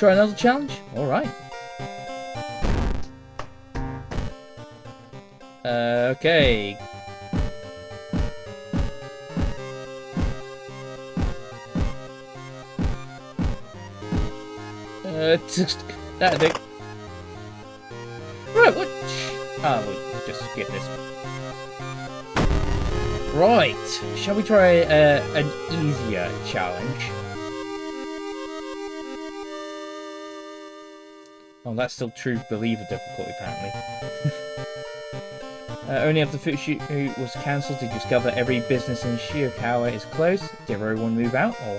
try another challenge? Alright. Okay. That'll do. Right, what? Ah, we'll just skip this. Right, shall we try an easier challenge? Oh, that's still True Believer difficulty, apparently. Only after Fushi was cancelled to discover every business in Shirakawa is closed. Did everyone move out? Or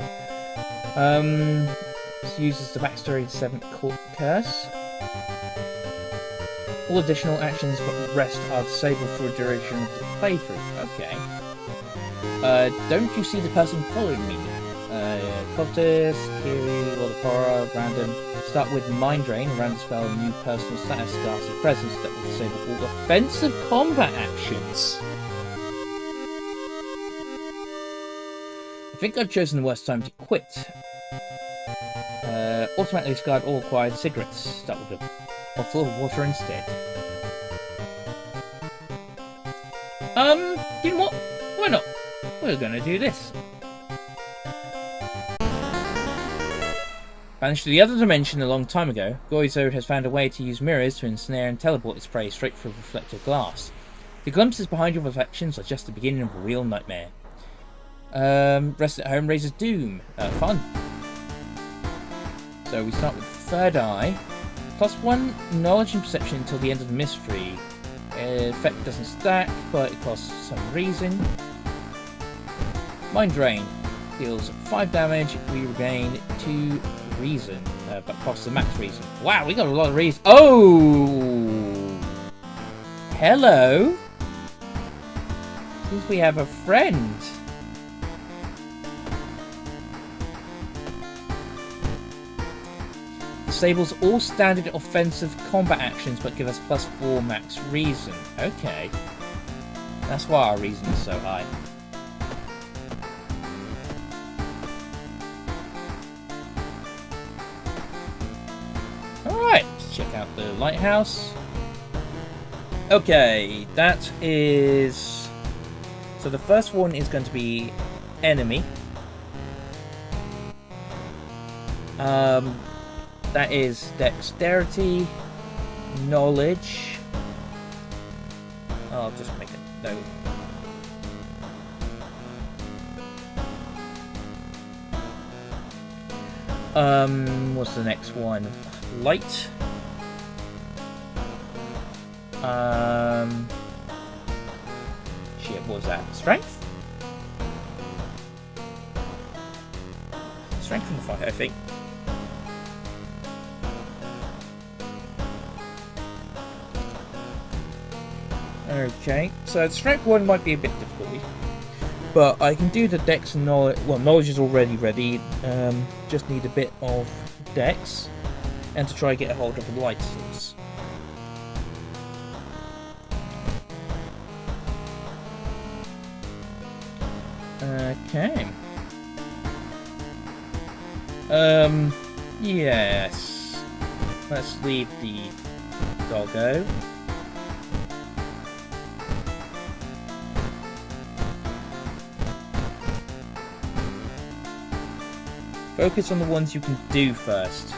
this uses the backstory to 7th Court Curse. All additional actions but rest are disabled for a duration of the playthrough. Okay. Don't you see the person following me? Cultist, Kiri, World of Horror, random. Start with Mind Drain, a random spell, and new personal status Ghastly Presence that will disable all offensive combat actions. I think I've chosen the worst time to quit. Automatically discard all acquired cigarettes. Start with a bottle of water instead. You know what? Why not? We're gonna do this. Vanished to the other dimension a long time ago, Goizode has found a way to use mirrors to ensnare and teleport its prey straight through reflective glass. The glimpses behind your reflections are just the beginning of a real nightmare. Rest at home raises doom. Fun. So we start with Third Eye. +1 knowledge and perception until the end of the mystery. Effect doesn't stack, but it costs some reason. Mind Drain. Deals 5 damage. We regain 2 reason, but costs the max reason. Wow, we got a lot of reason. Oh! Hello! Seems we have a friend. Disables all standard offensive combat actions, but give us +4 max reason. Okay. That's why our reason is so high. Alright, let's check out the lighthouse. Okay, that is... So the first one is going to be enemy. That is dexterity, knowledge. I'll just make a note. What's the next one? Light. Shit, what was that? Strength? Strength in the fight, I think. Okay, so strength 1 might be a bit difficult, but I can do the dex and knowledge. Well, knowledge is already ready. Just need a bit of dex, and to try and get a hold of the light source. Okay. Yes. Let's leave the doggo. Focus on the ones you can do first.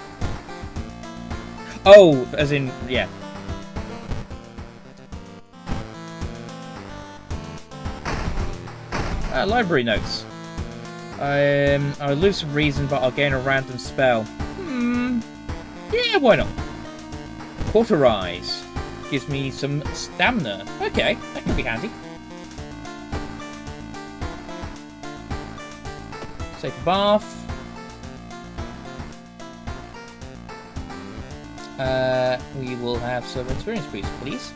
Oh, as in, yeah. Library notes. I'll lose some reason, but I'll gain a random spell. Yeah, why not? Cauterize. Gives me some stamina. Okay, that could be handy. Take a bath. We will have some experience boost, please.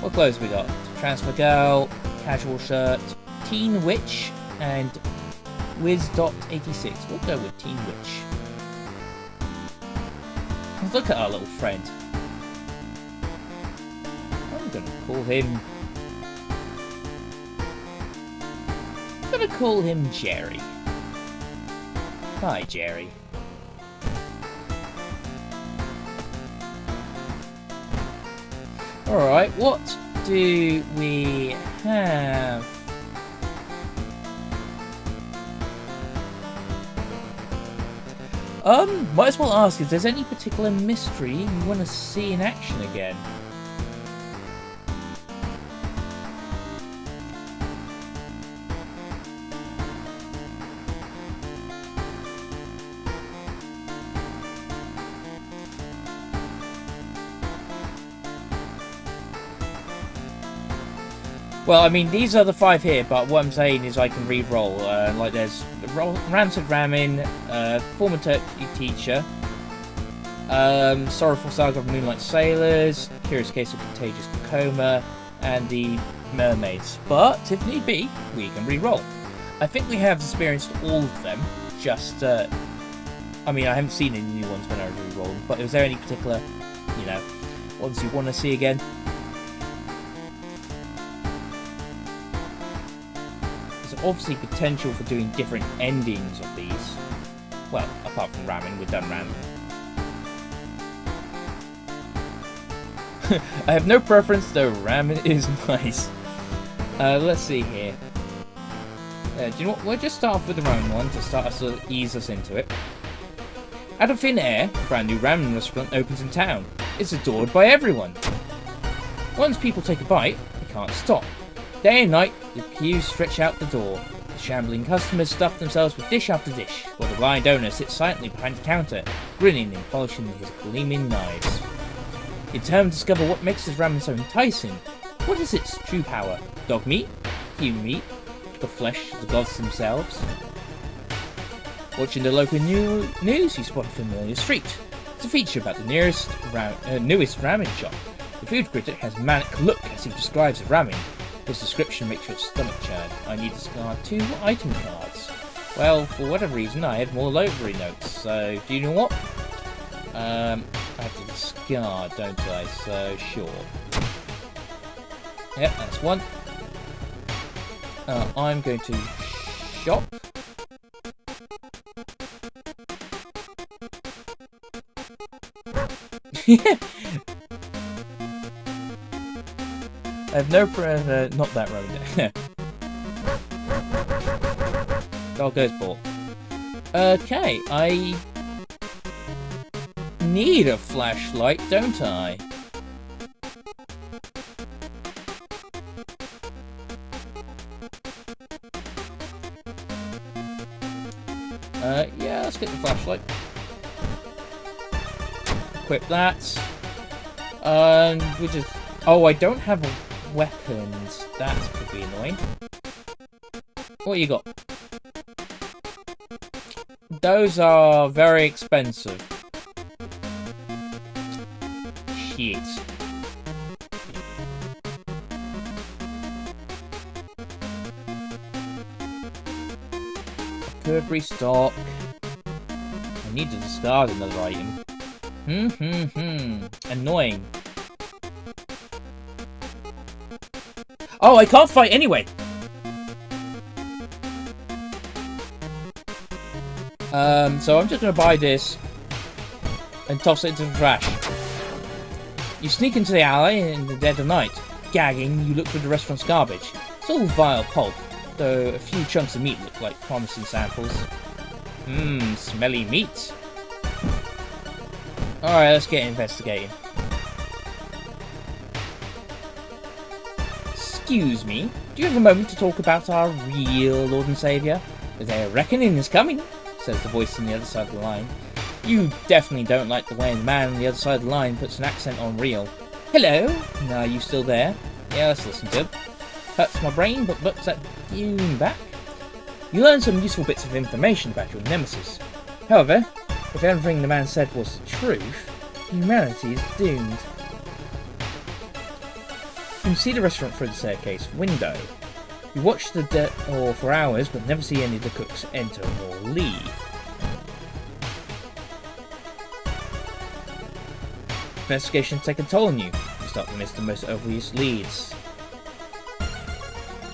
What clothes have we got? Transfer Girl, Casual Shirt, Teen Witch, and Wiz.86. We'll go with Teen Witch. Look at our little friend. I'm gonna call him Jerry. Hi, Jerry. Alright, what do we have? Might as well ask if there's any particular mystery you want to see in action again. Well, I mean, these are the 5 here, but what I'm saying is I can re-roll. Like, there's Rancid Ramen, former Turkey teacher, Sorrowful Saga of Moonlight Sailors, Curious Case of Contagious Coma, and the Mermaids. But, if need be, we can re-roll. I think we have experienced all of them, just, I mean, I haven't seen any new ones when I re-roll, but is there any particular, you know, ones you want to see again? Obviously potential for doing different endings of these. Well, apart from Ramen, we've done Ramen. I have no preference, though Ramen is nice. Let's see here. Do you know what? We'll just start off with the Ramen one to start us to ease us into it. Out of thin air, a brand new ramen restaurant opens in town. It's adored by everyone. Once people take a bite, they can't stop. Day and night, the queues stretch out the door. The shambling customers stuff themselves with dish after dish, while the blind owner sits silently behind the counter, grinning and polishing his gleaming knives. Determined to discover what makes his ramen so enticing. What is its true power? Dog meat? Human meat? The flesh of the gods themselves? Watching the local news, you spot a familiar street. It's a feature about the newest ramen shop. The food critic has a manic look as he describes the ramen. His description makes your stomach churn. I need to discard 2 item cards. Well, for whatever reason, I had more library notes, so do you know what? I have to discard, don't I? So, sure. Yep, that's 1. I'm going to shop. I have no not that road. Dog goes ball. Okay, I need a flashlight, don't I? Yeah, let's get the flashlight. Equip that. We just. Oh, I don't have weapons. That could be annoying. What you got? Those are very expensive. Shit. Could restock. I need to discard another item. Annoying. Oh, I can't fight anyway! So I'm just gonna buy this and toss it into the trash. You sneak into the alley in the dead of night. Gagging, you look for the restaurant's garbage. It's all vile pulp, though a few chunks of meat look like promising samples. Smelly meat. Alright, let's get investigating. Excuse me, do you have a moment to talk about our real Lord and Saviour? Their reckoning is coming, says the voice on the other side of the line. You definitely don't like the way the man on the other side of the line puts an accent on real. Hello? Are you still there? Yeah, let's listen to him. Hurts my brain, but looks at you back. You learn some useful bits of information about your nemesis. However, if everything the man said was the truth, humanity is doomed. You can see the restaurant through the staircase window. You watch the door for hours, but never see any of the cooks enter or leave. Investigation take a toll on you. You start to miss the most obvious leads.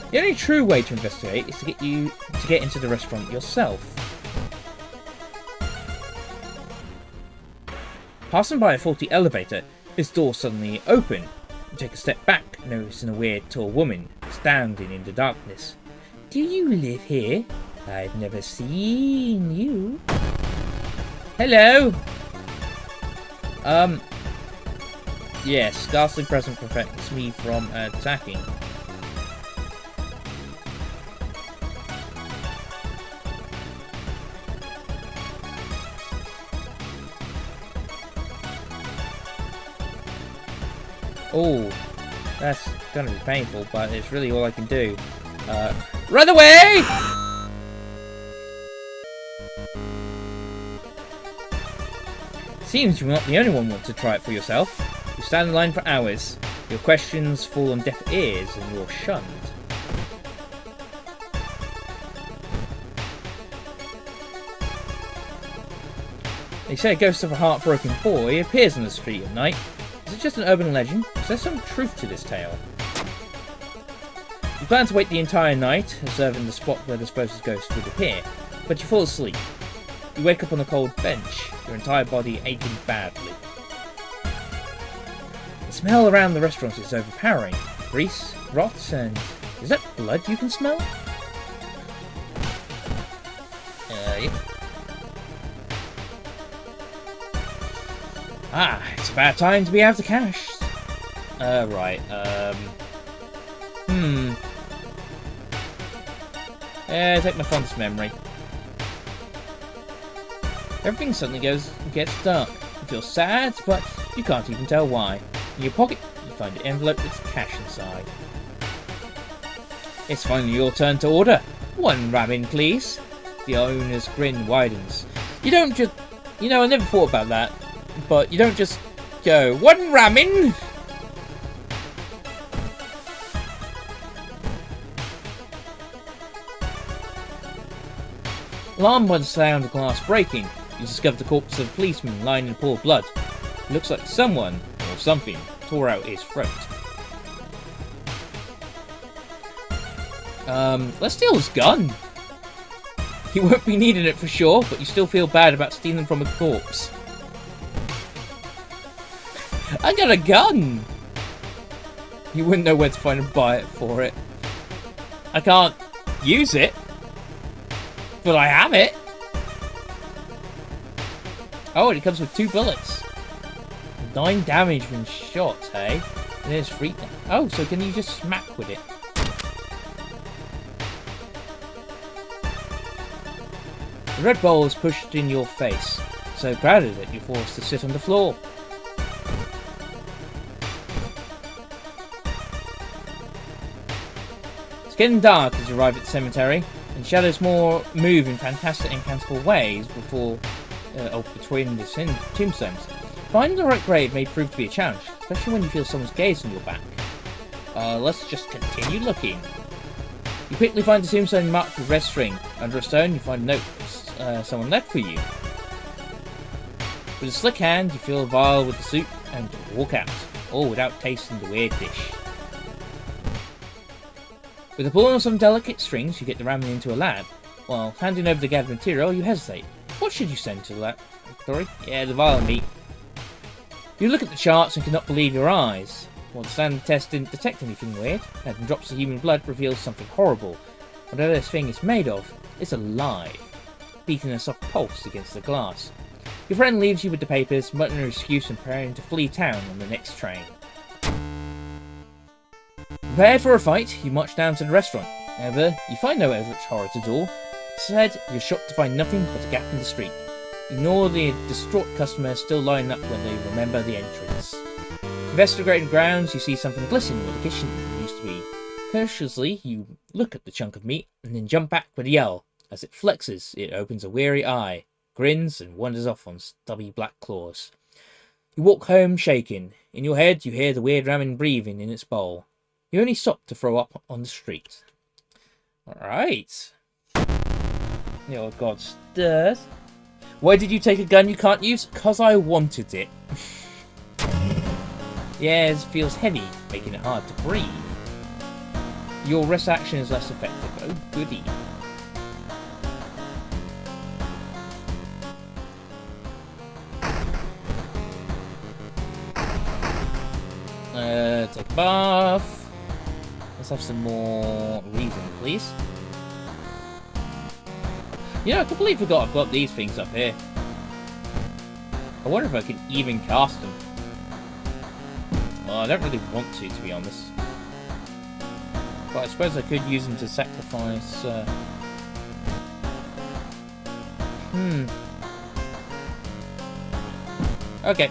The only true way to investigate is to get into the restaurant yourself. Passing by a faulty elevator, its door suddenly open. You take a step back, noticing a weird tall woman standing in the darkness. Do you live here? I've never seen you. Hello? Yes, ghastly present prevents me from attacking. Oh, that's gonna be painful, but it's really all I can do. Run away! Seems you're not the only one who wants to try it for yourself. You stand in line for hours. Your questions fall on deaf ears and you're shunned. They say a ghost of a heartbroken boy appears on the street at night. Is it just an urban legend? Is there some truth to this tale? You plan to wait the entire night, observing the spot where the supposed ghost would appear, but you fall asleep. You wake up on a cold bench, your entire body aching badly. The smell around the restaurant is overpowering. Grease, rot, and... is that blood you can smell? Yep. Ah, it's about time to be out of cash. Right, take my fondest memory. Everything suddenly gets dark. You feel sad, but you can't even tell why. In your pocket, you find an envelope with cash inside. It's finally your turn to order. 1 ramen, please. The owner's grin widens. You don't just... You know, I never thought about that. But you don't just go, 1 ramen! Alarmed by the sound of glass breaking, you discover the corpse of a policeman lying in a pool of blood. It looks like someone, or something, tore out his throat. Let's steal his gun! You won't be needing it for sure, but you still feel bad about stealing from a corpse. I got a gun! You wouldn't know where to find a buyer for it. I can't use it, but I have it. Oh, and it comes with 2 bullets. 9 damage when shot, hey? And there's 3. Oh, so can you just smack with it? The red bowl is pushed in your face, so crowded that you're forced to sit on the floor. It's getting dark as you arrive at the cemetery, and shadows move in fantastic and fanciful ways between the tombstones. Finding the right grave may prove to be a challenge, especially when you feel someone's gaze on your back. Let's just continue looking. You quickly find a tombstone marked with red string. Under a stone, you find a note someone left for you. With a slick hand, you fill a vial with the soup and walk out, all without tasting the weird dish. With a pulling of some delicate strings, you get the ramen into a lab. While handing over the gathered material, you hesitate. What should you send to the laboratory? Yeah, the vial of meat. You look at the charts and cannot believe your eyes. While the standard test didn't detect anything weird, and drops of human blood reveals something horrible. Whatever this thing is made of, it's alive, beating a soft pulse against the glass. Your friend leaves you with the papers, muttering an excuse and preparing to flee town on the next train. Prepared for a fight, you march down to the restaurant. However, you find no Eldritch Horror at all. Instead, you're shocked to find nothing but a gap in the street. Ignore the distraught customer still lining up when they remember the entrance. Investigating grounds, you see something glistening where the kitchen used to be. Cautiously, you look at the chunk of meat and then jump back with a yell. As it flexes, it opens a weary eye, grins, and wanders off on stubby black claws. You walk home shaking. In your head, you hear the weird ramen breathing in its bowl. You only stop to throw up on the street. Alright. Oh god, stirs. Why did you take a gun you can't use? 'Cause I wanted it. Yeah, it feels heavy, making it hard to breathe. Your rest action is less effective. Oh goody. Take a bath. Let's have some more reason, please. You know, I completely forgot I've got these things up here. I wonder if I can even cast them. Well, I don't really want to be honest. But I suppose I could use them to sacrifice... Okay.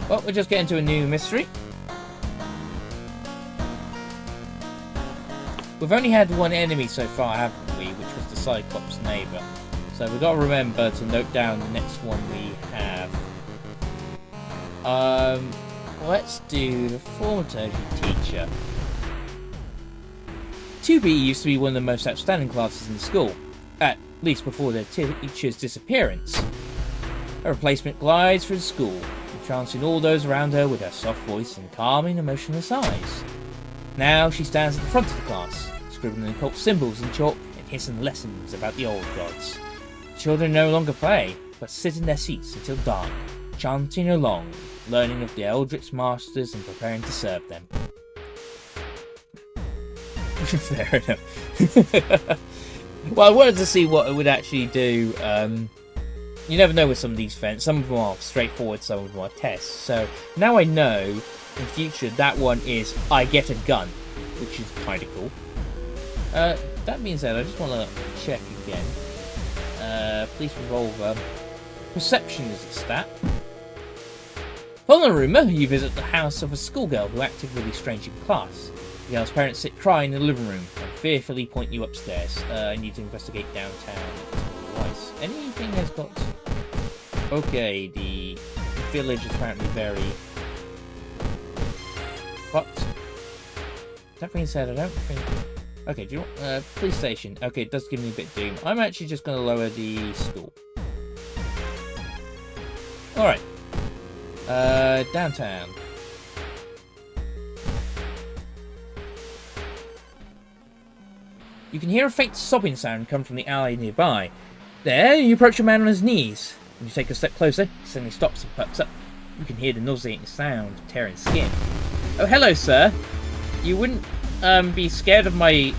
Well, we'll just get into a new mystery. We've only had one enemy so far, haven't we? Which was the Cyclops neighbour. So we've got to remember to note down the next one we have. Let's do the thaumaturgy teacher. 2B used to be one of the most outstanding classes in the school, at least before their teacher's disappearance. A replacement glides through the school, entrancing all those around her with her soft voice and calming, emotionless eyes. Now she stands at the front of the class, scribbling occult symbols in chalk and hissing lessons about the old gods. The children no longer play, but sit in their seats until dark, chanting along, learning of the Eldritch Masters and preparing to serve them. Fair enough. Well, I wanted to see what it would actually do. You never know with some of these events. Some of them are straightforward, some of them are tests. So now I know in future that one is I get a gun, which is kind of cool. That being said, I just want to check again. Police revolver. Perception is a stat. Following a rumour, you visit the house of a schoolgirl who acted really strange in class. The girl's parents sit crying in the living room and fearfully point you upstairs. I need to investigate downtown twice. Anything has got... Okay, the village is apparently very... fucked. That being said, I don't think... Okay, do you want... police station. Okay, it does give me a bit of doom. I'm actually just going to lower the school. Alright. Downtown. You can hear a faint sobbing sound come from the alley nearby. There, you approach a man on his knees. When you take a step closer, he suddenly stops and perks up. You can hear the nauseating sound of tearing skin. Oh, hello, sir. You wouldn't, be scared of my...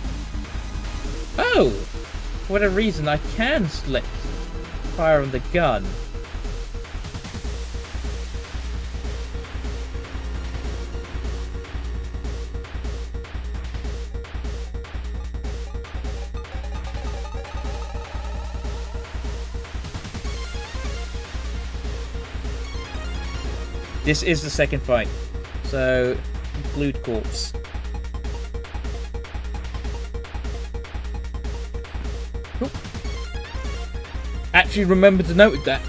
Oh! For whatever reason, I can select fire on the gun. This is the second fight, so glued corpse. Ooh. Actually remembered to note that.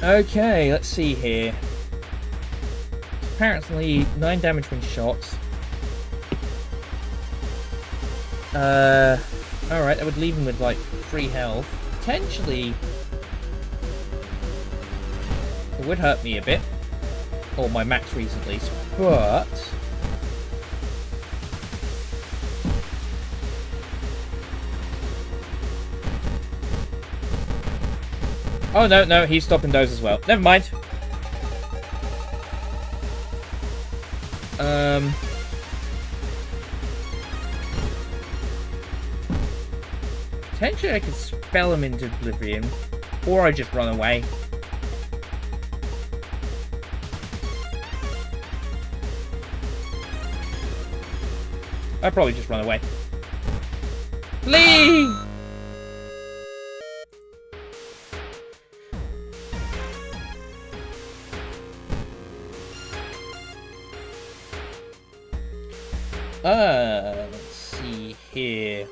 Okay, let's see here. Apparently 9 damage when shot. Alright, that would leave him with like 3 health. Potentially it would hurt me a bit. Or my max recently, but... Oh no, he's stopping those as well. Never mind. Potentially I could spell him into oblivion. Or I just run away. I'd probably just run away. Flee! Let's see here.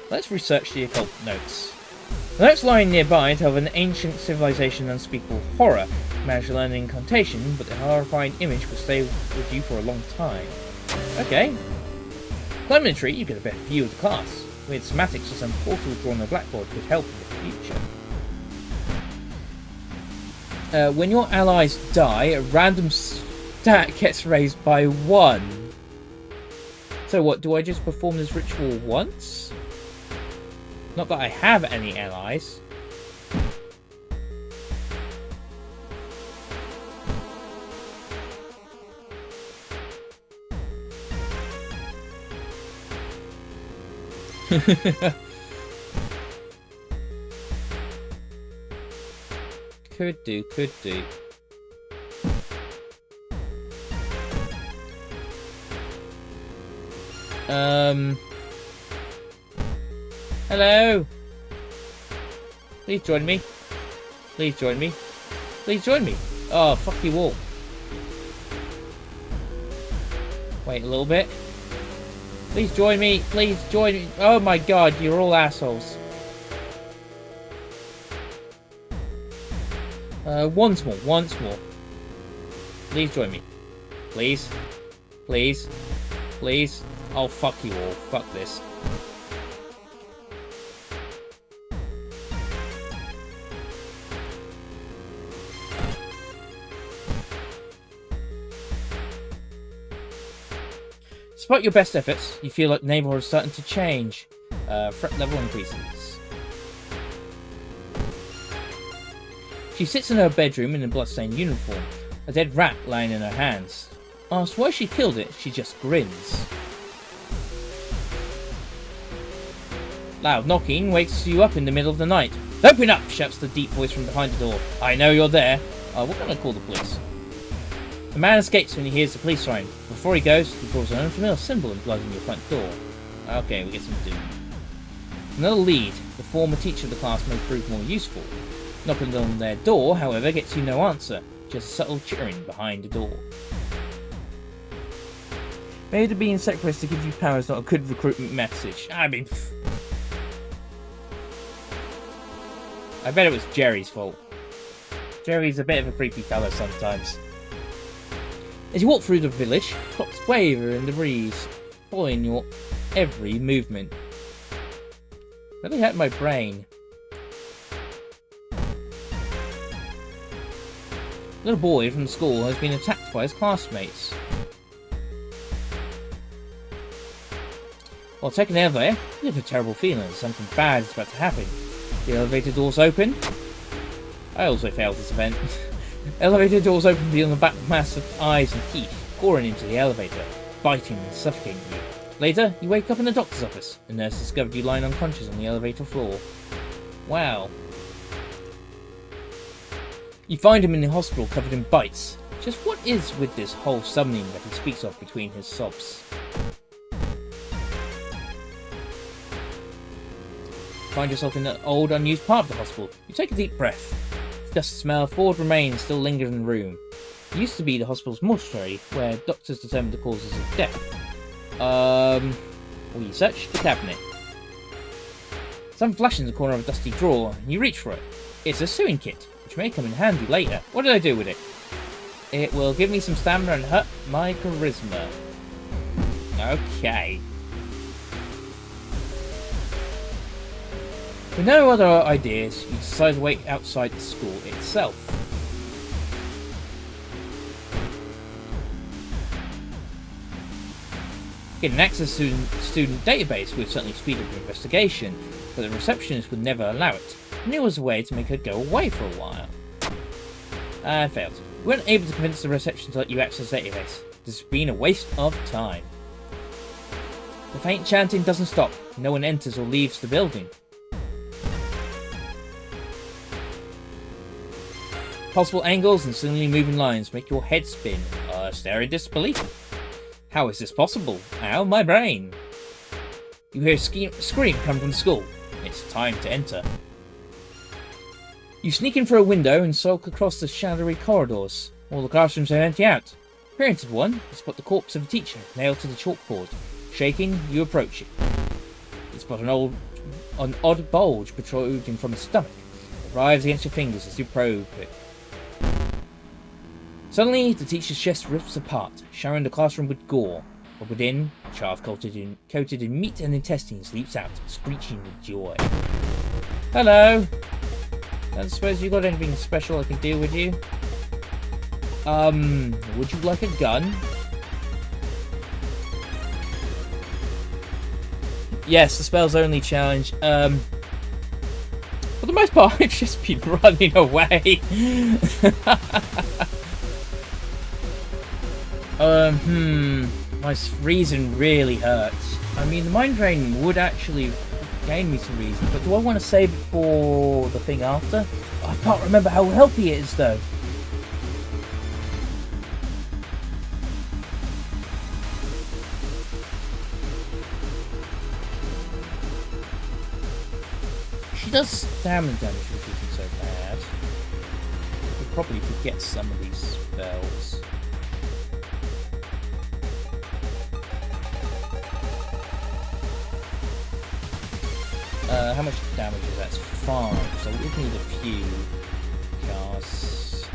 Let's research the occult notes. The notes lying nearby tell of an ancient civilization of unspeakable horror. Managed to learn an incantation, but the horrifying image will stay with you for a long time. Okay. Climbing a tree, you get a better view of the class. With schematics or some portal drawn on the blackboard could help in the future. When your allies die, a random stat gets raised by 1. So what, do I just perform this ritual once? Not that I have any allies. Could do, could do. Hello? Please join me. Please join me. Please join me. Oh, fuck you all. Wait a little bit. Please join me. Please join me. Oh my god, you're all assholes. Once more. Once more. Please join me. Please. Please. Please. Oh, fuck you all. Fuck this. Despite your best efforts, you feel like the neighborhood is starting to change. Threat level increases. She sits in her bedroom in a bloodstained uniform, a dead rat lying in her hands. Asked why she killed it, she just grins. Loud knocking wakes you up in the middle of the night. Open up! Shouts the deep voice from behind the door. I know you're there. We're gonna call the police. The man escapes when he hears the police siren. Before he goes, he draws an unfamiliar symbol in blood on your front door. Okay, we get some doom. Another lead. The former teacher of the class may prove more useful. Knocking on their door, however, gets you no answer. Just subtle chittering behind the door. Maybe to be in separate to give you power is not a good recruitment message. I mean... I bet it was Jerry's fault. Jerry's a bit of a creepy fellow sometimes. As you walk through the village, clocks waver in the breeze, following your every movement. Really hurt my brain. A little boy from school has been attacked by his classmates. While taking the elevator, you have a terrible feeling that something bad is about to happen. The elevator doors open. I also failed this event. Elevator doors open beyond the back mass of eyes and teeth, pouring into the elevator, biting and suffocating you. Later, you wake up in the doctor's office. The nurse discovered you lying unconscious on the elevator floor. Wow. You find him in the hospital covered in bites. Just what is with this whole summoning that he speaks of between his sobs? Find yourself in an old, unused part of the hospital. You take a deep breath. The dusty smell of forward remains still lingers in the room. It used to be the hospital's mortuary, where doctors determined the causes of death. Well, you search the cabinet. Something flashes in the corner of a dusty drawer, and you reach for it. It's a sewing kit, which may come in handy later. What did I do with it? It will give me some stamina and hurt my charisma. Okay. With no other ideas, you decide to wait outside the school itself. Getting access to the student database would certainly speed up your investigation, but the receptionist would never allow it, and there was a way to make her go away for a while. I failed. You weren't able to convince the reception to let you access the database. This has been a waste of time. The faint chanting doesn't stop. No one enters or leaves the building. Possible angles and suddenly moving lines make your head spin. Stare in disbelief. How is this possible? Ow, my brain! You hear a scream come from the school. It's time to enter. You sneak in through a window and sulk across the shadowy corridors. All the classrooms are empty out. Peering into one, you spot the corpse of a teacher nailed to the chalkboard. Shaking, you approach it. You spot an odd bulge protruding from his stomach. It writhes against your fingers as you probe it. Suddenly, the teacher's chest rips apart, showering the classroom with gore. But within, a child coated in meat and intestines leaps out, screeching with joy. Hello! I suppose you got anything special I can deal with you? Would you like a gun? Yes, the spell's only challenge. For the most part, I've just been running away. My reason really hurts. I mean, the mind drain would actually gain me some reason, but do I want to save it for the thing after? I can't remember how healthy it is, though. She does stamina damage, which isn't so bad. I could probably forget some of these spells. How much damage is that? It's 5, so we would need a few casts.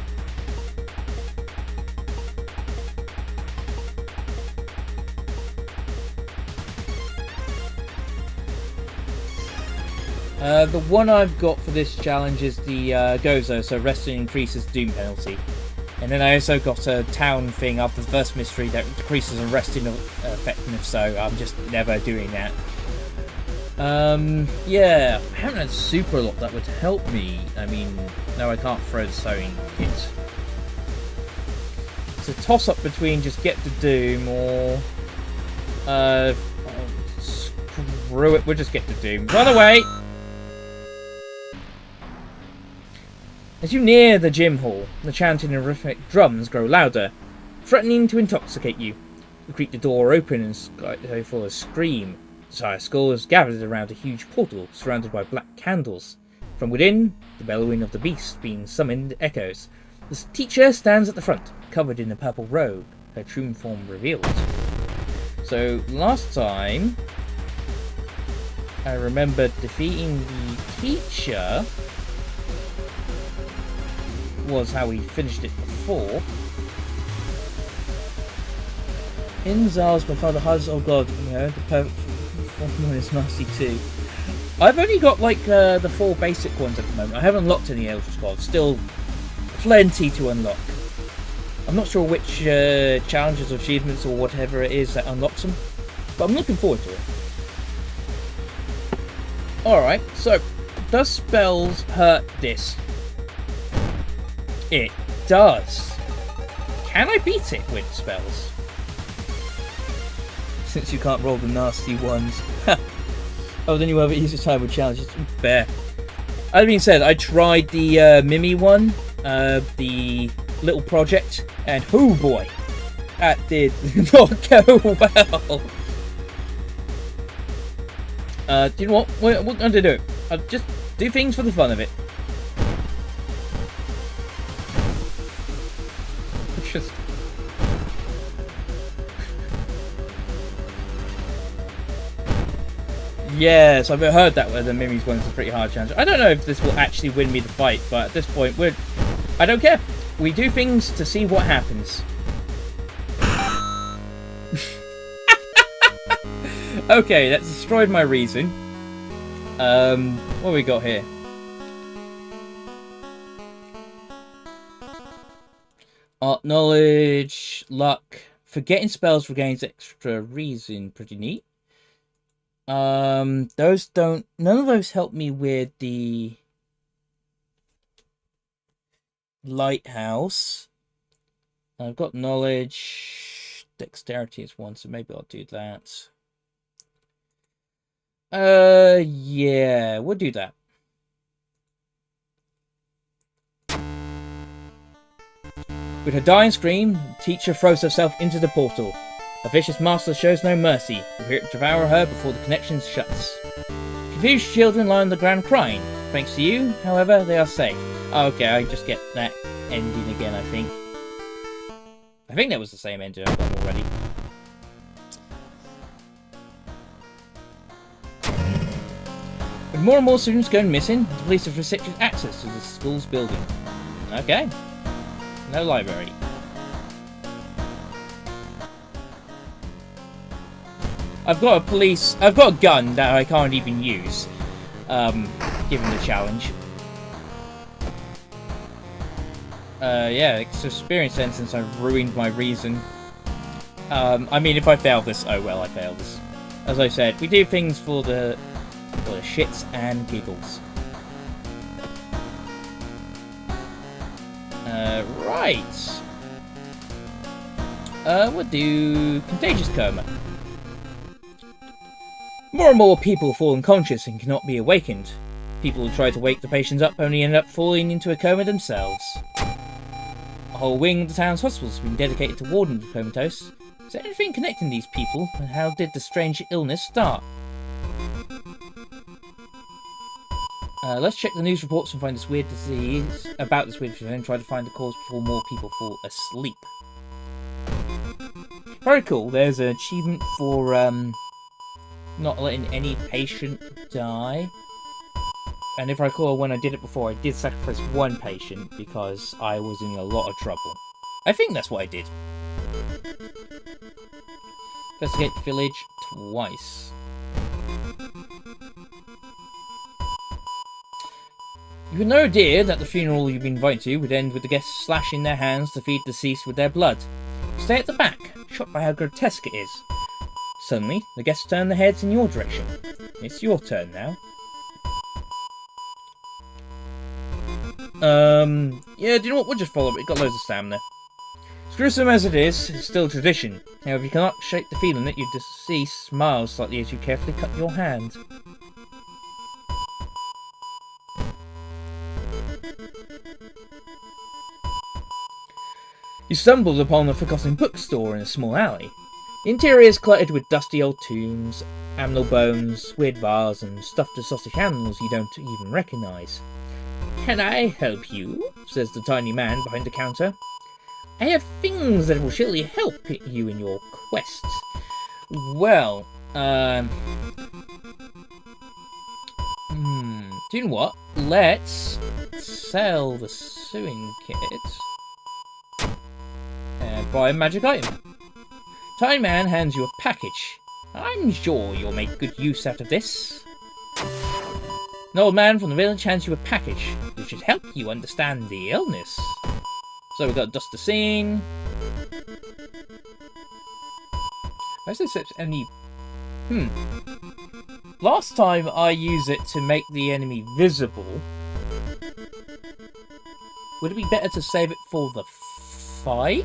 The one I've got for this challenge is the Gozo, so resting increases Doom penalty. And then I also got a town thing after the first mystery that decreases arresting effectiveness, so I'm just never doing that. Yeah, I haven't had super lot that would help me. I mean, no, I can't throw the sewing kit. It's a toss-up between just get the Doom or... screw it, we'll just get the Doom. Run away! As you near the gym hall, the chanting and rhythmic drums grow louder, threatening to intoxicate you. You creak the door open and stifle a scream. Desire Skull is gathered around a huge portal surrounded by black candles. From within, the bellowing of the beast being summoned echoes. The teacher stands at the front, covered in a purple robe, her true form revealed. So, last time, I remember defeating the teacher was how we finished it before. In Zars, my father has, oh god, you know, the perfect one is nasty too. I've only got like the 4 basic ones at the moment. I haven't unlocked any Eldritch Gods. Still plenty to unlock. I'm not sure which challenges or achievements or whatever it is that unlocks them, but I'm looking forward to it. Alright, so does spells hurt this? It does. Can I beat it with spells? Since you can't roll the nasty ones. Oh, then you have easier time with challenges. Fair. That being said, I tried the Mimi one, the little project, and oh boy, that did not go well. Do you know what? What I'm going to do? I'll just do things for the fun of it. Just... Yes, I've heard that the Mimi's one's a pretty hard challenge. I don't know if this will actually win me the fight, but at this point, I don't care. We do things to see what happens. Okay, that's destroyed my reason. What we got here? Art knowledge, luck. Forgetting spells regains extra reason. Pretty neat. Those don't... None of those help me with the... Lighthouse. I've got knowledge. Dexterity is one, so maybe I'll do that. Yeah, we'll do that. With her dying scream, the teacher throws herself into the portal. A vicious master shows no mercy. You hear it devour her before the connection shuts. Confused children lie on the ground crying. Thanks to you, however, they are safe. Oh, okay, I just get that ending again, I think. I think that was the same ending I've got already. With more and more students going missing, the police have restricted access to the school's building. Okay. No library. I've got a gun that I can't even use, given the challenge. Yeah, it's experience then since I've ruined my reason. I mean, if I fail this, oh well, I failed this. As I said, we do things for the shits and giggles. Right. We'll do Contagious Coma. More and more people fall unconscious and cannot be awakened. People who try to wake the patients up only end up falling into a coma themselves. A whole wing of the town's hospital has been dedicated to warding the comatose. Is there anything connecting these people, and how did the strange illness start? Let's check the news reports and find this weird disease, about this weird disease, and try to find the cause before more people fall asleep. Very cool. There's an achievement for not letting any patient die. And if I recall, when I did it before, I did sacrifice one patient because I was in a lot of trouble. I think that's what I did. Investigate the village twice. You had no idea that the funeral you've been invited to would end with the guests slashing their hands to feed the deceased with their blood. Stay at the back, shocked by how grotesque it is. Suddenly, the guests turn their heads in your direction. It's your turn now. Yeah, do you know what? We'll just follow it. We've got loads of stamina. As gruesome as it is, it's still a tradition. However, you cannot shake the feeling that your deceased smiles slightly as you carefully cut your hand. You stumbled upon a forgotten bookstore in a small alley. The interior is cluttered with dusty old tombs, animal bones, weird vases, and stuffed sausage animals you don't even recognise. "Can I help you?" says the tiny man behind the counter. "I have things that will surely help you in your quests." Well, do you know what? Let's sell the sewing kit and buy a magic item. Tiny man hands you a package. "I'm sure you'll make good use out of this." An old man from the village hands you a package, which should help you understand the illness. So we've got dust the scene. I don't accept any... Last time I used it to make the enemy visible. Would it be better to save it for the fight?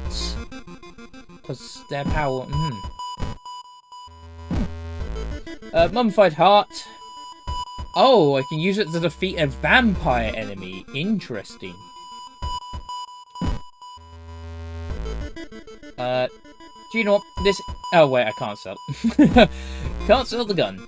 Because their power... Mummified heart. Oh, I can use it to defeat a vampire enemy. Interesting. Do you know what? This... Oh, wait, I can't sell. Can't sell the gun.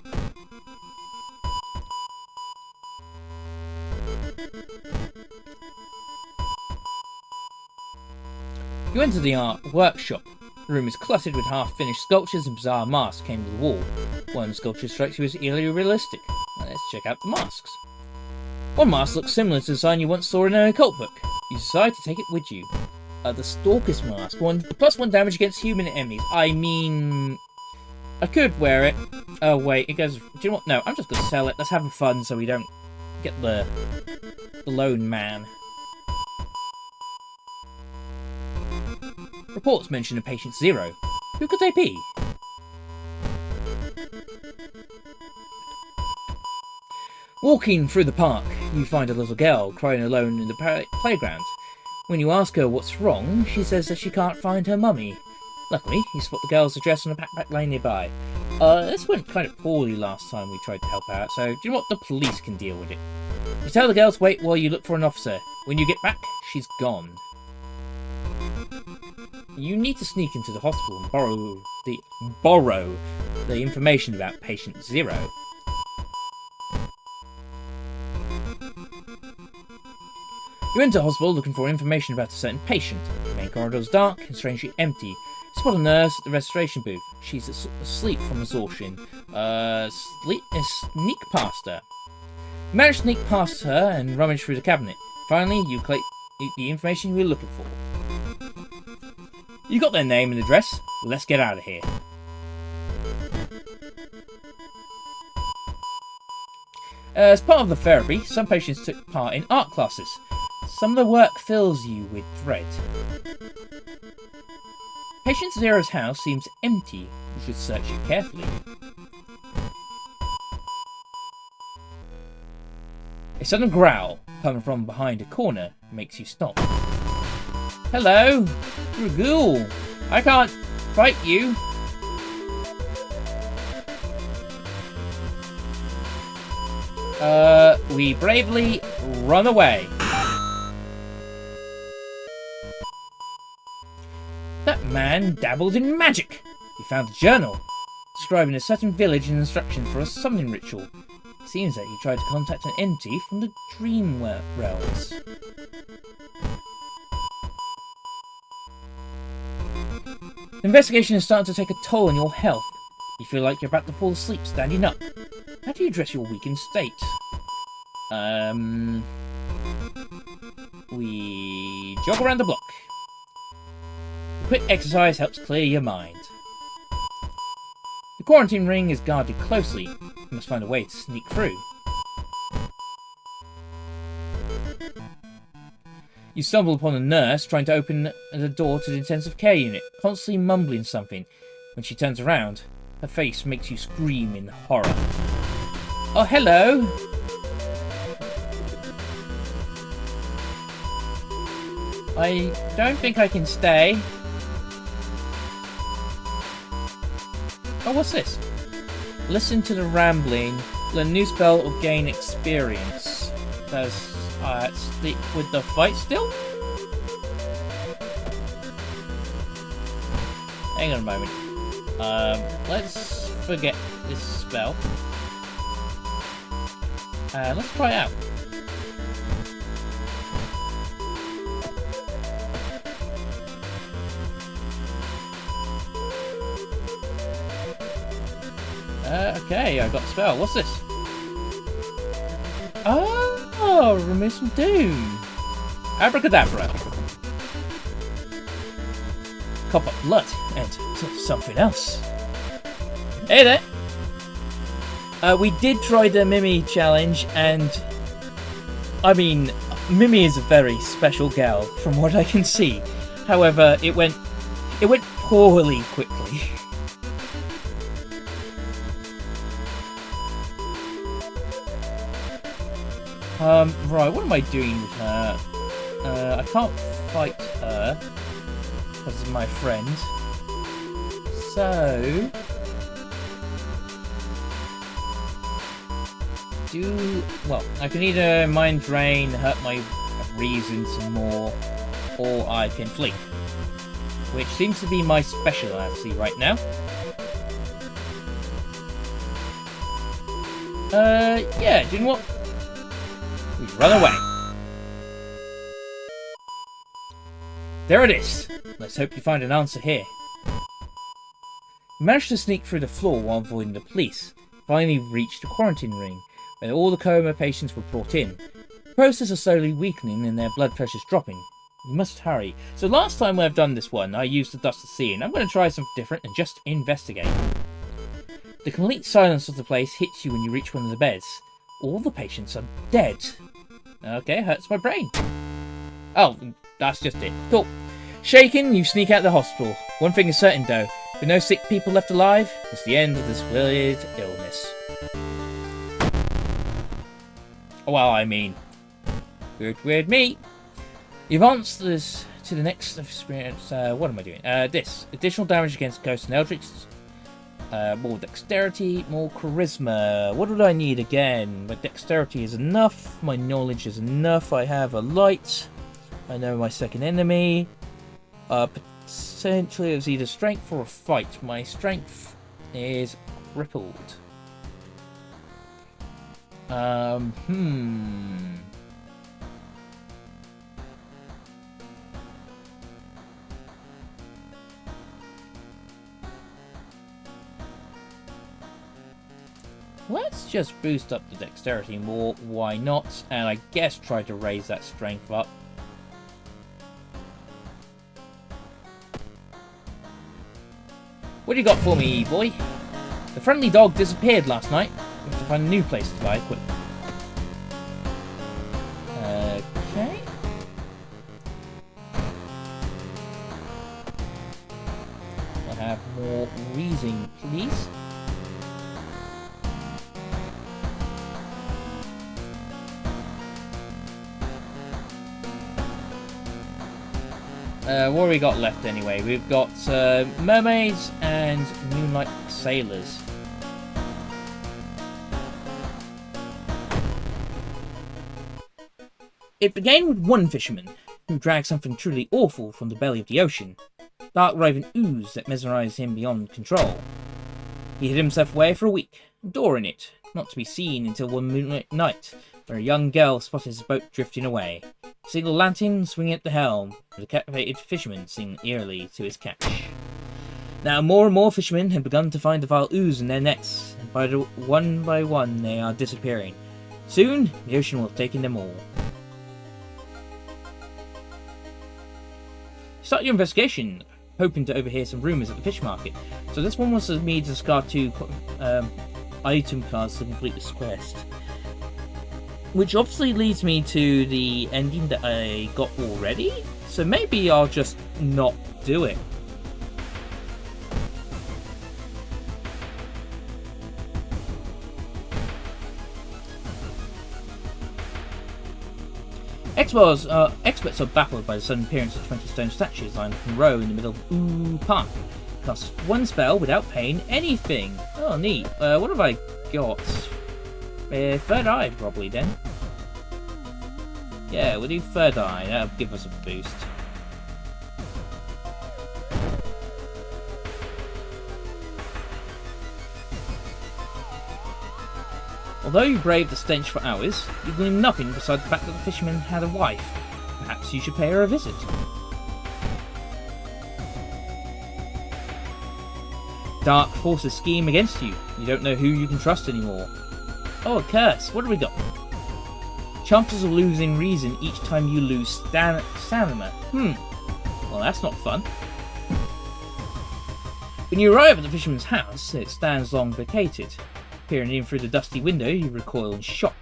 You enter the art workshop. The room is cluttered with half-finished sculptures and bizarre masks hanging to the wall. One sculpture strikes you as eerily realistic. Let's check out the masks. One mask looks similar to the design you once saw in an occult book. You decide to take it with you. The Stalker's mask. +1 damage against human enemies. I mean... I could wear it. Oh, wait. It goes... Do you know what? No, I'm just going to sell it. Let's have fun so we don't get the lone man. Reports mention a patient 0. Who could they be? Walking through the park, you find a little girl crying alone in the playground. When you ask her what's wrong, she says that she can't find her mummy. Luckily, you spot the girl's address on a backpack laying nearby. This went kind of poorly last time we tried to help out, so do you know what? The police can deal with it. You tell the girl to wait while you look for an officer. When you get back, she's gone. You need to sneak into the hospital and borrow the information about patient 0. You enter the hospital looking for information about a certain patient. The main corridor is dark and strangely empty. You spot a nurse at the restoration booth. She's asleep from exhaustion. Sneak past her. You manage to sneak past her and rummage through the cabinet. Finally, you collect the information you were looking for. You got their name and address. Let's get out of here. As part of the therapy, some patients took part in art classes. Some of the work fills you with dread. Patient Zero's house seems empty. You should search it carefully. A sudden growl coming from behind a corner makes you stop. Hello, you're a ghoul. I can't fight you. We bravely run away. That man dabbled in magic. He found a journal describing a certain village and instructions for a summoning ritual. It seems that he tried to contact an entity from the dream realms. The investigation is starting to take a toll on your health. You feel like you're about to fall asleep standing up. How do you address your weakened state? We jog around the block. A quick exercise helps clear your mind. The quarantine ring is guarded closely. You must find a way to sneak through. You stumble upon a nurse trying to open the door to the intensive care unit, constantly mumbling something. When she turns around, her face makes you scream in horror. Oh, hello! I don't think I can stay. Oh, what's this? Listen to the rambling, learn a new spell or gain experience. Does stick with the fight still? Hang on a moment. Let's forget this spell. Let's try it out. Okay, I got a spell. What's this? Oh, remove some doom. Abracadabra. Copper blood and something else. Hey there. We did try the Mimi challenge, and I mean, Mimi is a very special gal from what I can see. However, it went poorly quickly. Right, what am I doing with her? I can't fight her because of my friend. So I can either mind drain, hurt my reason some more, or I can flee, which seems to be my speciality right now. Yeah, do you know what? We run away. There it is. Let's hope you find an answer here. You managed to sneak through the floor while avoiding the police. Finally reached the quarantine ring, where all the coma patients were brought in. The process is slowly weakening and their blood pressure is dropping. You must hurry. So last time when I've done this one, I used the dust to see, and I'm going to try something different and just investigate. The complete silence of the place hits you when you reach one of the beds. All the patients are dead. Okay, hurts my brain. Oh, that's just it. Cool. Shaken, you sneak out of the hospital. One thing is certain though, with no sick people left alive, it's the end of this weird illness. Well, I mean, weird me. You advance this to the next experience. What am I doing? This. Additional damage against ghosts and eldritches. More dexterity, more charisma. What would I need again? My dexterity is enough. My knowledge is enough. I have a light. I know my second enemy. Potentially it was either strength or a fight. My strength is crippled. Let's just boost up the dexterity more, why not? And I guess try to raise that strength up. What do you got for me, boy? The friendly dog disappeared last night. We have to find a new place to buy equipment. Okay. I have more wheezing, please. What have we got left anyway? We've got mermaids and moonlight sailors. It began with one fisherman, who dragged something truly awful from the belly of the ocean. Dark raven ooze that mesmerized him beyond control. He hid himself away for a week, a door in it, not to be seen until one moonlit night, where a young girl spotted his boat drifting away. A single lantern swinging at the helm, the captivated fisherman singing eerily to his catch. Now more and more fishermen had begun to find the vile ooze in their nets, and one by one they are disappearing. Soon, the ocean will have taken them all. Start your investigation, hoping to overhear some rumours at the fish market. So this one wants me to discard 2 item cards to complete this quest. Which obviously leads me to the ending that I got already. So maybe I'll just not do it. Experts are baffled by the sudden appearance of 20 stone statues lying in a row in the middle of Ooh Park. Casts one spell without paying anything. Oh, neat. What have I got? Third Eye, probably, then. Yeah, we'll do Third Eye. That'll give us a boost. Although you braved the stench for hours, you gleaned nothing beside the fact that the fisherman had a wife. Perhaps you should pay her a visit. Dark forces scheme against you. You don't know who you can trust anymore. Oh, a curse. What have we got? Chances of losing reason each time you lose stamina. Well, that's not fun. When you arrive at the fisherman's house, it stands long vacated. Peering in through the dusty window, you recoil in shock.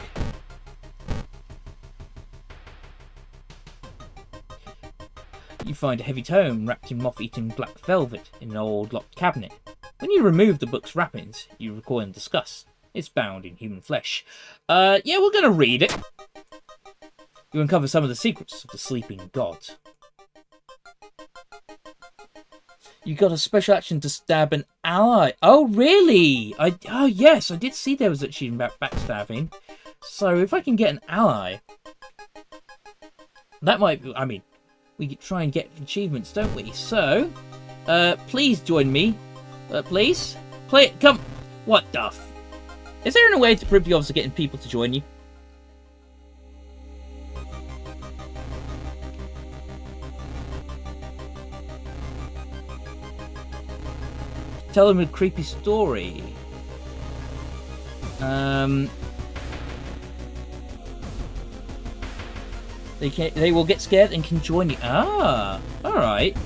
You find a heavy tome wrapped in moth-eaten black velvet in an old locked cabinet. When you remove the book's wrappings, you recoil in disgust. It's bound in human flesh. Yeah, we're going to read it. You uncover some of the secrets of the sleeping god. You got a special action to stab an ally. Oh, really? Oh, yes, I did see there was action about backstabbing. So if I can get an ally, that might. I mean, we could try and get achievements, don't we? So, please join me. Please, come. What the? Is there any way to prove the odds of getting people to join you? Tell them a creepy story. They will get scared and can join you. Ah, all right.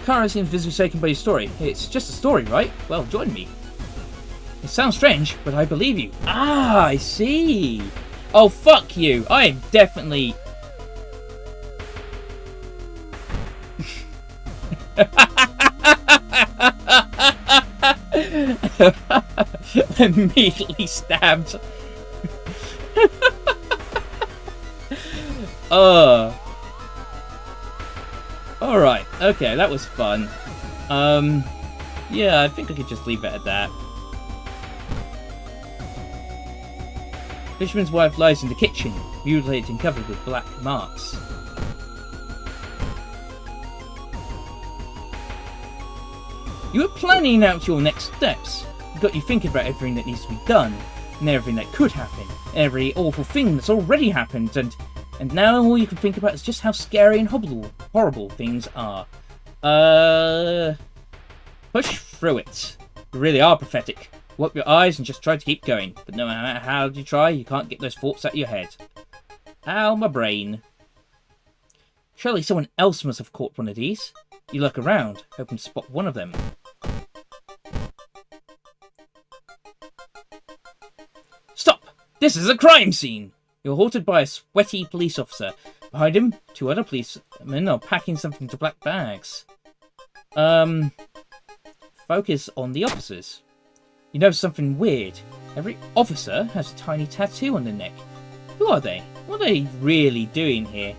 Kara seems visibly shaken by your story. It's just a story, right? Well, join me. It sounds strange, but I believe you. Ah, I see. Oh, fuck you. I am definitely... Immediately stabbed. Alright, okay, that was fun. Yeah, I think I could just leave it at that. Fisherman's wife lies in the kitchen, mutilated and covered with black marks. You were planning out your next steps. You got you thinking about everything that needs to be done, and everything that could happen, every awful thing that's already happened, and now all you can think about is just how scary and horrible things are. Push through it. You really are pathetic. Wipe your eyes and just try to keep going, but no matter how you try, you can't get those thoughts out of your head. Ow, my brain. Surely someone else must have caught one of these. You look around, hoping to spot one of them. Stop! This is a crime scene! You're halted by a sweaty police officer. Behind him, 2 other policemen are packing something into black bags. Focus on the officers. You know something weird. Every officer has a tiny tattoo on their neck. Who are they? What are they really doing here?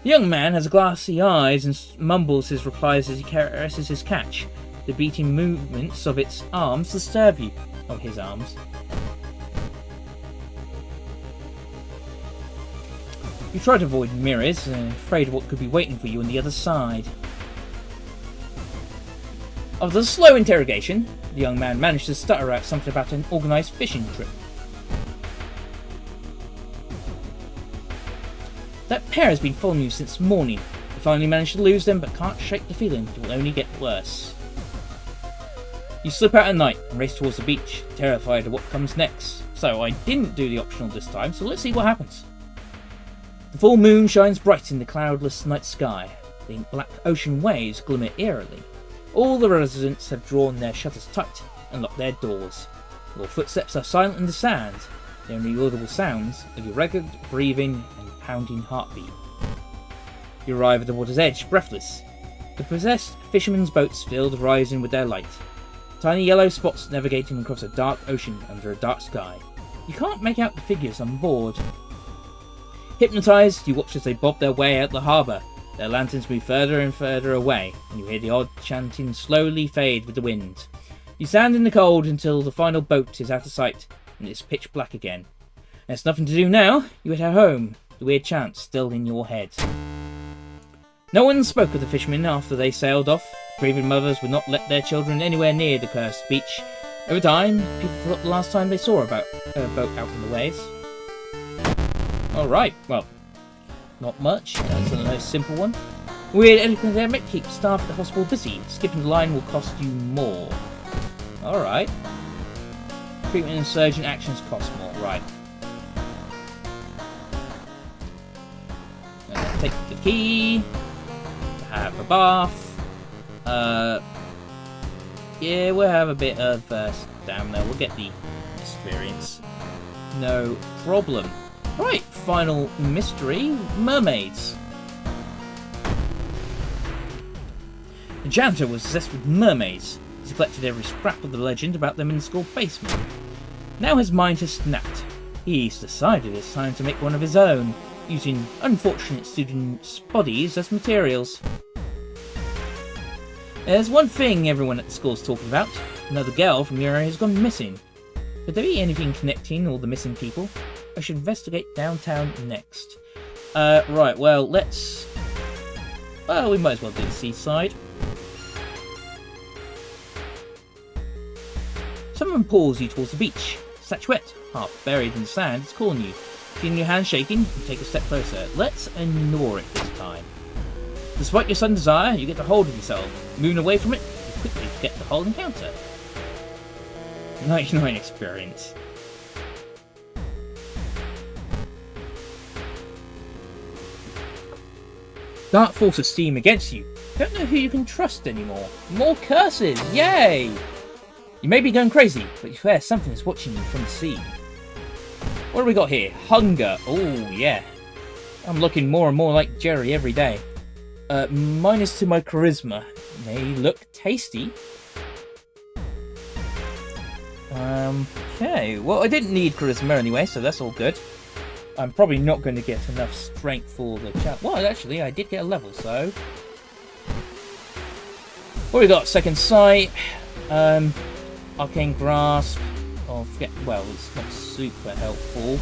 The young man has glassy eyes and mumbles his replies as he caresses his catch. The beating movements of its arms disturb you. Oh, his arms. You try to avoid mirrors, afraid of what could be waiting for you on the other side. After a slow interrogation, the young man managed to stutter out something about an organised fishing trip. That pair has been following you since morning. You finally managed to lose them, but can't shake the feeling it will only get worse. You slip out at night and race towards the beach, terrified of what comes next. So I didn't do the optional this time, so let's see what happens. The full moon shines bright in the cloudless night sky. The black ocean waves glimmer eerily. All the residents have drawn their shutters tight and locked their doors. Your footsteps are silent in the sand. The only audible sounds of your regular breathing and pounding heartbeat. You arrive at the water's edge, breathless. The possessed fishermen's boats fill the horizon with their light. Tiny yellow spots navigating across a dark ocean under a dark sky. You can't make out the figures on board. Hypnotised, you watch as they bob their way out the harbour. Their lanterns move further and further away, and you hear the odd chanting slowly fade with the wind. You stand in the cold until the final boat is out of sight, and it's pitch black again. There's nothing to do now. You head home, the weird chant still in your head. No one spoke of the fishermen after they sailed off. Grieving mothers would not let their children anywhere near the cursed beach. Over time, people forgot the last time they saw a boat out on the waves. Alright, well, not much. That's a nice simple one. Weird epidemic keeps staff at the hospital busy. Skipping the line will cost you more. Alright. Treatment and surgeon actions cost more. Right. Take the key. Have a bath. Yeah, we'll have a bit of stamina. We'll get the experience. No problem. Right, final mystery. Mermaids. The janitor was obsessed with mermaids. He's collected every scrap of the legend about them in the school basement. Now his mind has snapped. He's decided it's time to make one of his own, using unfortunate students' bodies as materials. There's one thing everyone at the school's talking about. Another girl from your area has gone missing. Could there be anything connecting all the missing people? I should investigate downtown next. Right, well, let's... Well, we might as well do the seaside. Someone pulls you towards the beach. Statuette, half buried in the sand, is calling you. Feeling your hand shaking, you take a step closer. Let's ignore it this time. Despite your sudden desire, you get a hold of yourself. Moving away from it, you quickly forget the whole encounter. 99 experience. Dark forces steam against you. Don't know who you can trust anymore. More curses! Yay! You may be going crazy, but you fear something is watching you from the sea. What do we got here? Hunger. Oh, yeah. I'm looking more and more like Jerry every day. Minus to my charisma. They look tasty. Okay. Well, I didn't need charisma anyway, so that's all good. I'm probably not going to get enough strength for the chat. Well, actually, I did get a level, so... What we got? Second Sight. Arcane Grasp. Oh, forget... Well, it's not super helpful.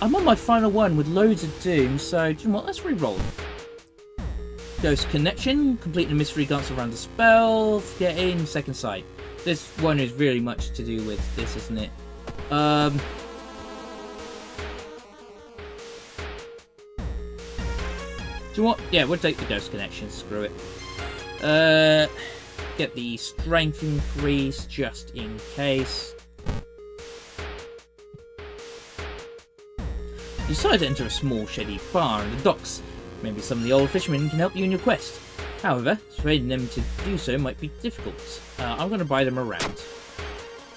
I'm on my final one with loads of doom, so do you know what? Let's re-roll. Ghost Connection, complete the mystery dance around the spell, get in Second Sight. This one is really much to do with this, isn't it? Do you know what? Yeah, we'll take the Ghost Connection, screw it. Get the strength increase just in case. You decide to enter a small shady bar in the docks. Maybe some of the old fishermen can help you in your quest. However, persuading them to do so might be difficult. I'm going to buy them a round.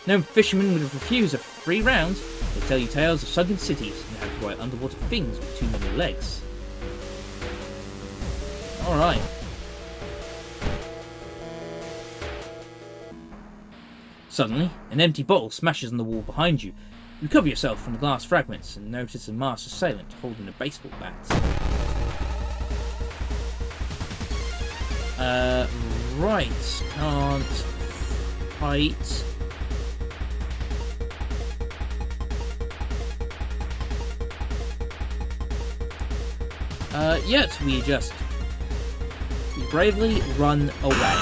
No fisherman would refuse a free round. They tell you tales of sunken cities and how to ride underwater things with too many legs. Alright. Suddenly, an empty bottle smashes on the wall behind you. You recover yourself from the glass fragments and notice a masked assailant holding a baseball bat. Right. Can't fight. Yet we bravely run away.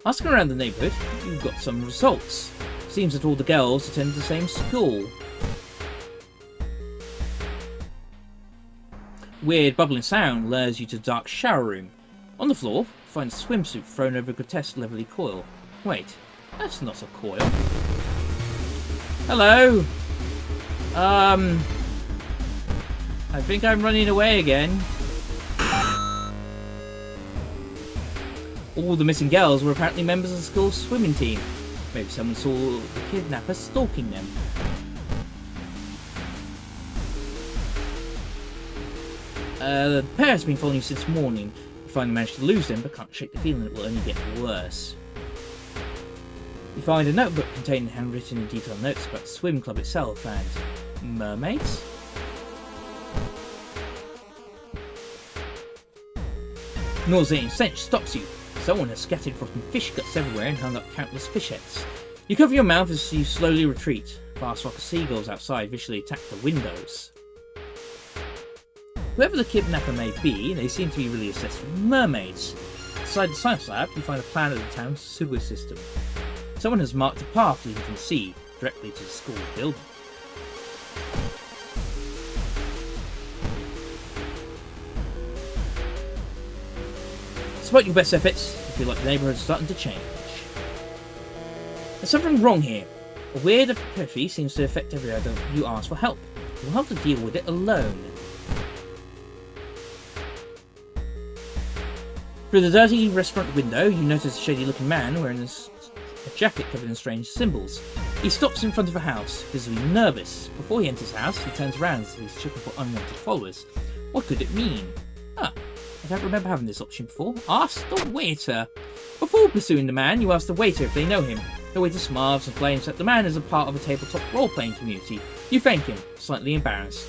Asking around the neighbourhood, you've got some results. Seems that all the girls attend the same school. Weird bubbling sound lures you to the dark shower room. On the floor, you find a swimsuit thrown over a grotesque leathery coil. Wait, that's not a coil. Hello? I think I'm running away again. All the missing girls were apparently members of the school's swimming team. Maybe someone saw the kidnapper stalking them. The pair has been following you since morning. You finally managed to lose them, but can't shake the feeling it will only get worse. You find a notebook containing handwritten and detailed notes about the swim club itself and mermaids. Nauseating stench stops you. Someone has scattered rotten fish guts everywhere and hung up countless fish heads. You cover your mouth as you slowly retreat. Vast flock of seagulls outside visually attack the windows. Whoever the kidnapper may be, they seem to be really obsessed with mermaids. Inside the science lab, you find a plan of the town's sewer system. Someone has marked a path leading from the sea directly to the school building. Despite your best efforts, you feel like the neighbourhood is starting to change. There's something wrong here. A weird epiphany seems to affect every adult you ask for help. You'll have to deal with it alone. Through the dirty restaurant window, you notice a shady-looking man wearing a jacket covered in strange symbols. He stops in front of a house, visibly nervous. Before he enters the house, he turns around as he's checking for unwanted followers. What could it mean? Ah, I don't remember having this option before. Ask the waiter. Before pursuing the man, you ask the waiter if they know him. The waiter smiles and claims that the man is a part of a tabletop role-playing community. You thank him, slightly embarrassed.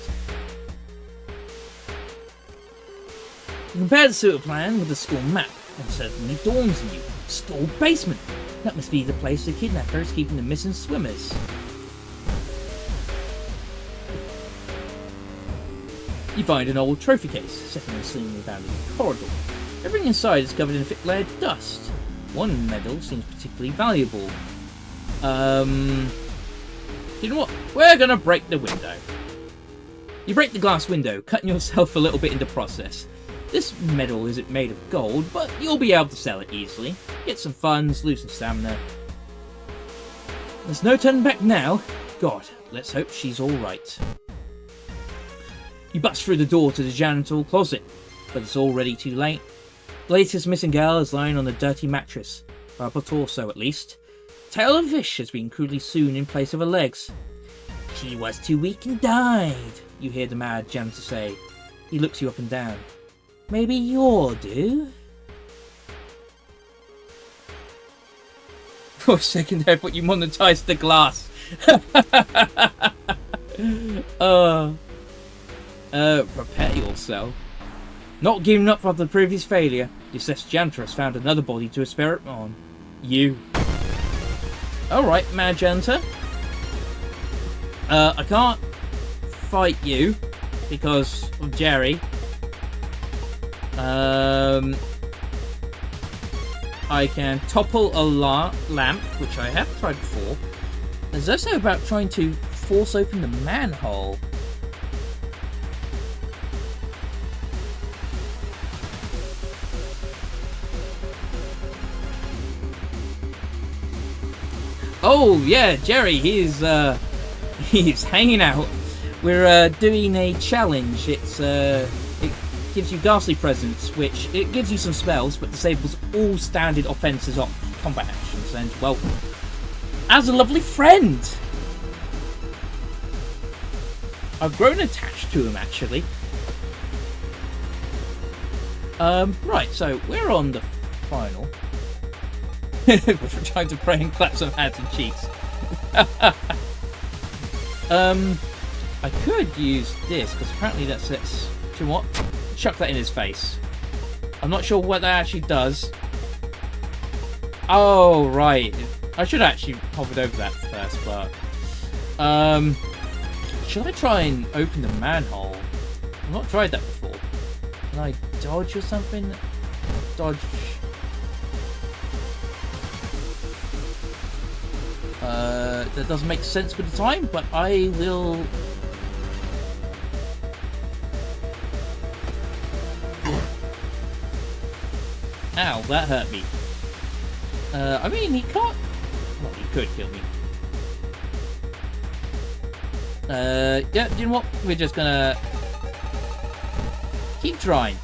You compare the sewer plan with the school map, and suddenly dawns on you. School basement! That must be the place the kidnapper is keeping the missing swimmers. You find an old trophy case, set in a slimly abandoned corridor. Everything inside is covered in a thick layer of dust. One medal seems particularly valuable. You know what? We're gonna break the window. You break the glass window, cutting yourself a little bit in the process. This medal isn't made of gold, but you'll be able to sell it easily. Get some funds, lose some stamina. There's no turning back now. God, let's hope she's alright. You bust through the door to the janitorial closet, but it's already too late. The latest missing girl is lying on a dirty mattress, her upper torso at least. Tail of a fish has been crudely sewn in place of her legs. She was too weak and died, you hear the mad janitor say. He looks you up and down. Maybe you'll do? For a second there, I thought you monetized the glass. Prepare yourself. Not giving up after the previous failure, the obsessed janitor has found another body to experiment on. You. Alright, mad janitor. I can't fight you because of Jerry. I can topple a lamp, which I have tried before. There's also about trying to force open the manhole. Oh yeah, Jerry, he's hanging out. We're doing a challenge. It gives you ghastly presence, which it gives you some spells, but disables all standard offences of combat actions. And well, as a lovely friend, I've grown attached to him actually. Right, so we're on the final. We're trying to pray and clap some hands and cheeks. I could use this because apparently that sets. Do you know what? Chuck that in his face. I'm not sure what that actually does. Oh, right. I should have actually hovered over that first, but... should I try and open the manhole? I've not tried that before. Can I dodge or something? Dodge... that doesn't make sense with the time, but I will... Ow, that hurt me. I mean, he can't... Well, he could kill me. Yeah, you know what? We're just gonna... keep trying.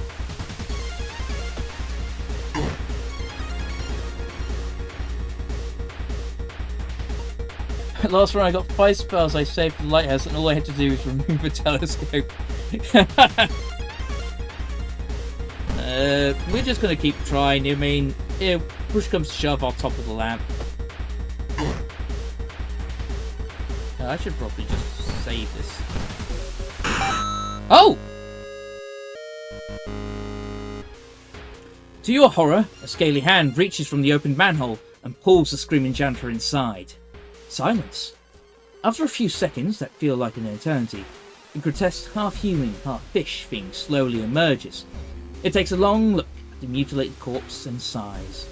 Last run I got 5 spells, I saved the lighthouse, and all I had to do was remove the telescope. We're just gonna keep trying. I mean, if push comes to shove, I'll topple the lamp. I should probably just save this. Oh! To your horror, a scaly hand reaches from the opened manhole and pulls the screaming janitor inside. Silence. After a few seconds that feel like an eternity, a grotesque half-human, half-fish thing slowly emerges. It takes a long look at the mutilated corpse and sighs.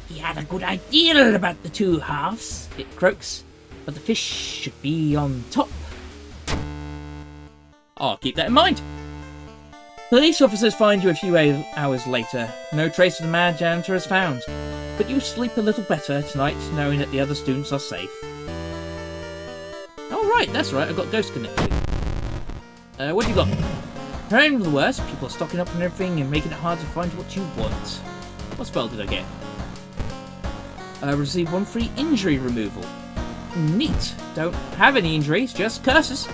He had a good idea about the two halves, it croaks, but the fish should be on top. I'll keep that in mind. Police officers find you a few hours later. No trace of the mad janitor is found, but you sleep a little better tonight knowing that the other students are safe. Oh right, that's right, I've got Ghost connected. What do you got? Preparing for the worst, people are stocking up on everything and making it hard to find what you want. What spell did I get? Receive 1 free injury removal. Neat. Don't have any injuries, just curses.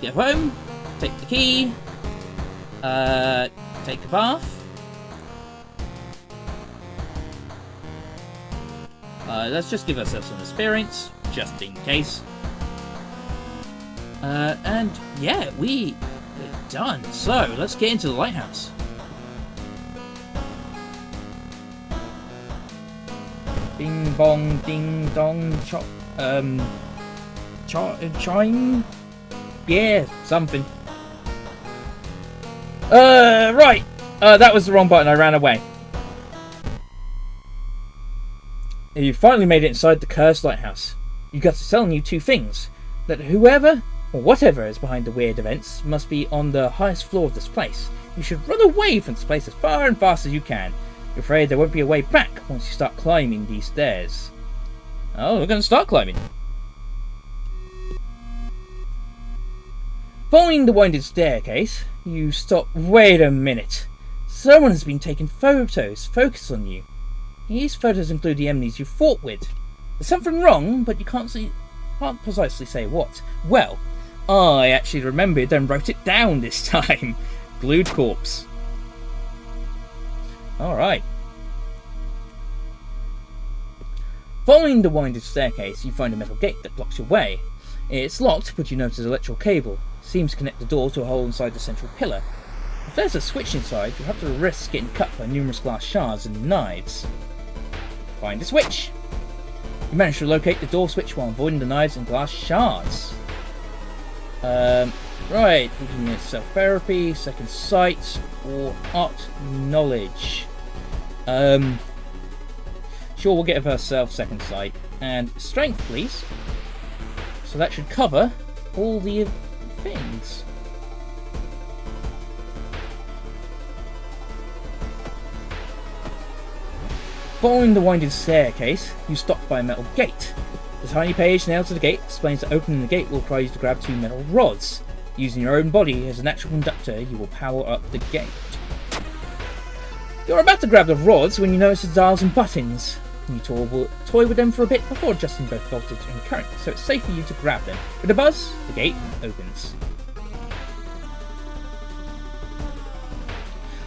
Get home, take the key, take a bath. Let's just give ourselves some experience, just in case. And yeah, we're done. So, let's get into the lighthouse. Bing bong, ding dong, chime? Yeah, something. Right. That was the wrong button, I ran away. You finally made it inside the cursed lighthouse. You got to telling you 2 things. That whoever or whatever is behind the weird events must be on the highest floor of this place. You should run away from this place as far and fast as you can. You're afraid there won't be a way back once you start climbing these stairs. Oh, we're going to start climbing. Following the winding staircase, you stop. Wait a minute. Someone has been taking photos. Focus on you. These photos include the enemies you fought with. There's something wrong, but you can't precisely say what. Well, I actually remembered and wrote it down this time. Glued corpse. Alright. Following the winding staircase, you find a metal gate that blocks your way. It's locked, but you notice an electrical cable. Seems to connect the door to a hole inside the central pillar. If there's a switch inside, you'll have to risk getting cut by numerous glass shards and knives. Find a switch. You manage to locate the door switch while avoiding the knives and glass shards. Right, we can use self-therapy, second sight, or art knowledge. Sure, we'll get ourselves second sight. And strength, please. So that should cover all the things. Following the winding staircase, you stop by a metal gate. The tiny page nailed to the gate explains that opening the gate will require you to grab 2 metal rods. Using your own body as a natural conductor, you will power up the gate. You're about to grab the rods when you notice the dials and buttons. You toy with them for a bit before adjusting both voltage and current, so it's safe for you to grab them. With a buzz, the gate opens.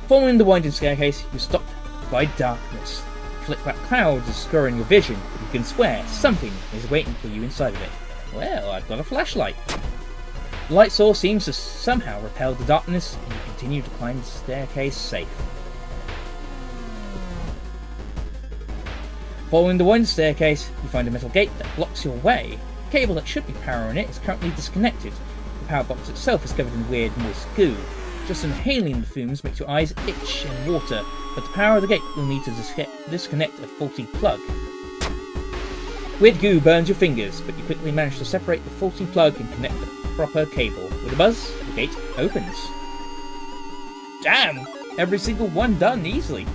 Following the winding staircase, you're stopped by darkness. Flick back clouds obscuring your vision, but you can swear something is waiting for you inside of it. Well, I've got a flashlight. The light source seems to somehow repel the darkness, and you continue to climb the staircase safe. Following the winding staircase, you find a metal gate that blocks your way. The cable that should be powering it is currently disconnected. The power box itself is covered in weird, moist goo. Just inhaling the fumes makes your eyes itch and water, but to power the gate you'll need to disconnect a faulty plug. Weird goo burns your fingers, but you quickly manage to separate the faulty plug and connect the proper cable. With a buzz, the gate opens. Damn! Every single one done easily.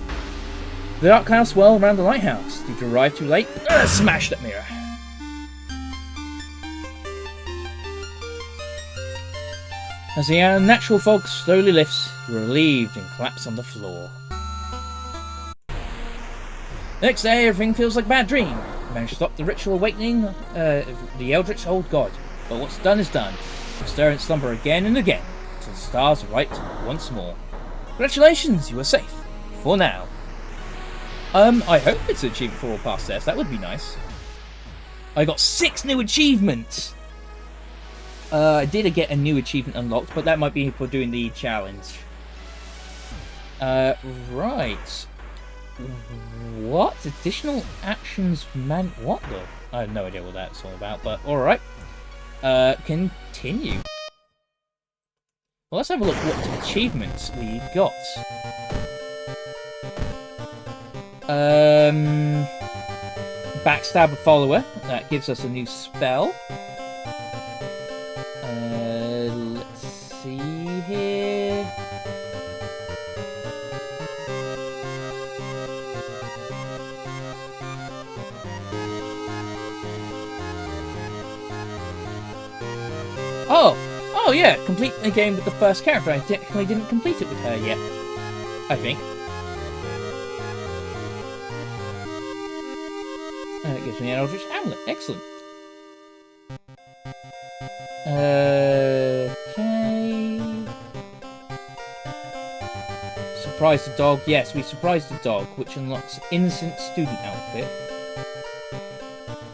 The dark clouds swirl around the lighthouse. Did you arrive too late? Smash that mirror. As the unnatural fog slowly lifts, you're relieved and collapse on the floor. The next day, everything feels like a bad dream. You manage to stop the ritual awakening the Eldritch Old God, but what's done is done. You stir in slumber again and again, until the stars are right once more. Congratulations, you are safe. For now. I hope it's an achievement for all past tests. That would be nice. I got 6 new achievements! I did get a new achievement unlocked, but that might be for doing the challenge. Right. What? Additional actions what the? I have no idea what that's all about, but alright. Continue. Well, let's have a look what achievements we got. Backstab a follower. That gives us a new spell. Let's see here. Oh yeah, complete the game with the first character. I technically didn't complete it with her yet. I think. It gives me an Eldritch Amulet. Excellent. Okay. Surprise the dog. Yes, we surprised the dog, which unlocks Innocent Student Outfit.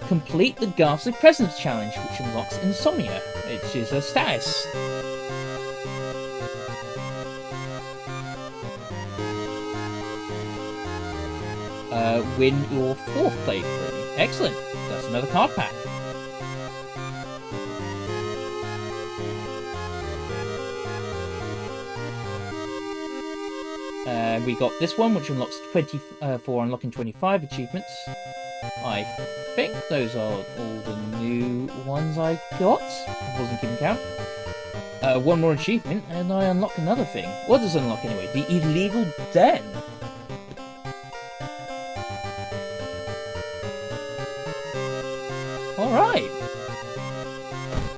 Complete the Ghastly Presence Challenge, which unlocks Insomnia, which is a status. Win your 4th playthrough. Excellent. That's another card pack. We got this one, which unlocks 24, unlocking 25 achievements. I think those are all the new ones I got. Wasn't keeping count. One more achievement, and I unlock another thing. What does it unlock anyway? The Illegal Den.